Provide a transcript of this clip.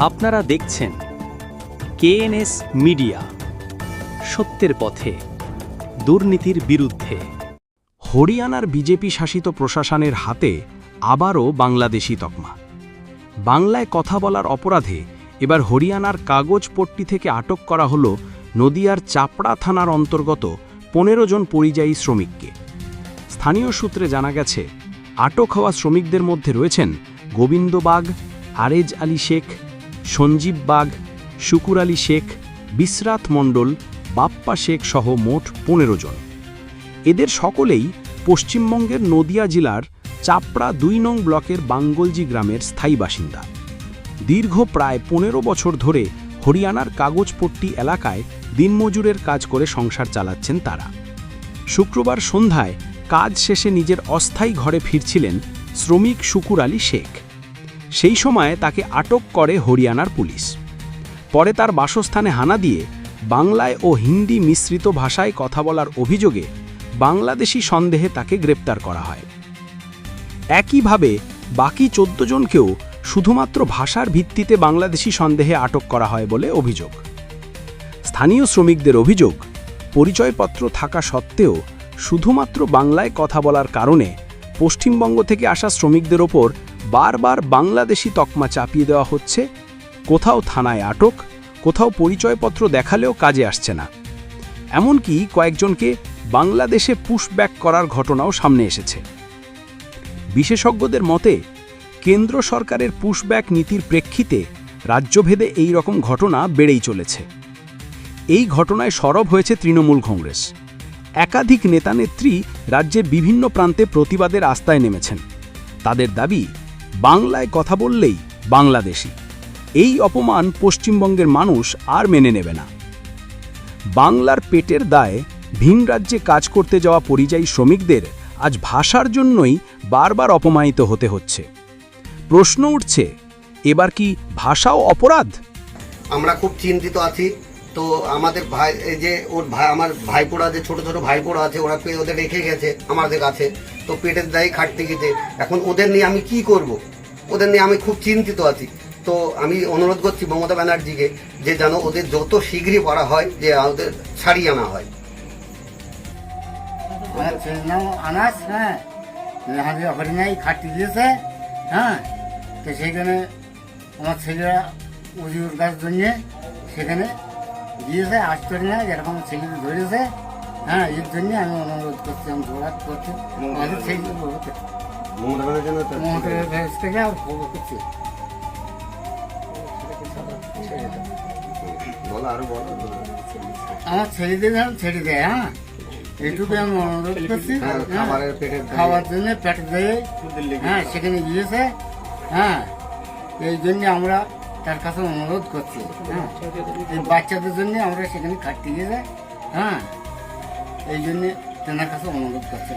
আপনারা দেখছেন কেএনএস মিডিয়া, সত্যের পথে, দুর্নীতির বিরুদ্ধে। হরিয়ানার বিজেপি শাসিত প্রশাসনের হাতে আবারও বাংলাদেশি তকমা। বাংলায় কথা বলার অপরাধে এবার হরিয়ানার কাগজপট্টি থেকে আটক করা হল নদিয়ার চাপড়া থানার অন্তর্গত 15 জন পরিযায়ী শ্রমিককে। স্থানীয় সূত্রে জানা গেছে, আটক হওয়া শ্রমিকদের মধ্যে রয়েছেন গোবিন্দ বাগ, আরেজ আলী শেখ, সঞ্জীব বাগ, শুকুর আলী শেখ, বিসরাত মণ্ডল, বাপ্পা শেখ সহ মোট 15 জন। এদের সকলেই পশ্চিমবঙ্গের নদিয়া জেলার চাপড়া 2 নং ব্লকের বাঙ্গলজি গ্রামের স্থায়ী বাসিন্দা। দীর্ঘ প্রায় 15 বছর ধরে হরিয়ানার কাগজপট্টি এলাকায় দিনমজুরের কাজ করে সংসার চালাচ্ছেন তারা। শুক্রবার সন্ধ্যায় কাজ শেষে নিজের অস্থায়ী ঘরে ফিরছিলেন শ্রমিক শুকুর আলী শেখ। সেই সময় তাকে আটক করে হরিয়ানার পুলিশ। পরে তার বাসস্থানে হানা দিয়ে বাংলায় ও হিন্দি মিশ্রিত ভাষায় কথা বলার অভিযোগে বাংলাদেশি সন্দেহে তাকে গ্রেপ্তার করা হয়। একইভাবে বাকি 14 জনকেও শুধুমাত্র ভাষার ভিত্তিতে বাংলাদেশি সন্দেহে আটক করা হয় বলে অভিযোগ। স্থানীয় শ্রমিকদের অভিযোগ, পরিচয়পত্র থাকা সত্ত্বেও শুধুমাত্র বাংলায় কথা বলার কারণে পশ্চিমবঙ্গ থেকে আসা শ্রমিকদের ওপর বারবার বাংলাদেশি তকমা চাপিয়ে দেওয়া হচ্ছে। কোথাও থানায় আটক, কোথাও পরিচয়পত্র দেখালেও কাজে আসছে না। এমনকি কয়েকজনকে বাংলাদেশে পুশব্যাক করার ঘটনাও সামনে এসেছে। বিশেষজ্ঞদের মতে, কেন্দ্র সরকারের পুশব্যাক নীতির প্রেক্ষিতে রাজ্যভেদে এই রকম ঘটনা বেড়েই চলেছে। এই ঘটনায় সরব হয়েছে তৃণমূল কংগ্রেস। একাধিক নেতানেত্রী রাজ্যের বিভিন্ন প্রান্তে প্রতিবাদের আস্তায় নেমেছেন। তাদের দাবি, বাংলায় কথা বললেই বাংলাদেশি। এই অপমান পশ্চিমবঙ্গের মানুষ আর মেনে নেবে না। বাংলার পেটের দায়ে ভিন রাজ্যে কাজ করতে যাওয়া পরিযায়ী শ্রমিকদের আজ ভাষার জন্যই বারবার অপমানিত হতে হচ্ছে। প্রশ্ন উঠছে, এবার কি ভাষাও অপরাধ? আমরা খুব চিন্তিত আছি। তো আমাদের ভাই, এই যে ওর ভাই, আমার ভাইপোড়া যে ছোট ছোট ভাইপোড়া আছে, ওরা ওদের রেখে গেছে আমাদের কাছে। তো পেটের দায়ে খাটতে গেছে। এখন ওদের নিয়ে আমি কি করব? ওদের নিয়ে আমি খুব চিন্তিত আছি। তো আমি অনুরোধ করছি মমতা ব্যানার্জিকে যে যেন ওদের যত শীঘ্রই করা হয়, যে ওদের ছাড়িয়ে আনা হয়। আমার ছেলের নাম আনাস। হ্যাঁ, হরিণাই খাটতে দিয়েছে। হ্যাঁ, তো সেইখানে আমার ছেলেরা উজুর গাছ জন্য সেখানে দিয়েছে, আসতে না যেরকম ছেলেকে ধরেছে। হ্যাঁ, এর জন্য আমি অনুরোধ করছি, আমি জোরাত করছি আমাদের ছেলে মমতা ব্যানার্জি থেকে আর খবর করছি। আমার ছেলেদের যেন ছেড়ে দেয়। হ্যাঁ, এইটুকু আমি অনুরোধ করছি। খাওয়ার জন্য পেট দেয়। হ্যাঁ, সেখানে গিয়েছে। হ্যাঁ, এই জন্য আমরা তার কাছে অনুরোধ করছি। হ্যাঁ, এই বাচ্চাদের জন্য আমরা সেখানে খাটতে গিয়েছে। হ্যাঁ, এই জন্যে তেনার কাছে অনুরোধ করছি।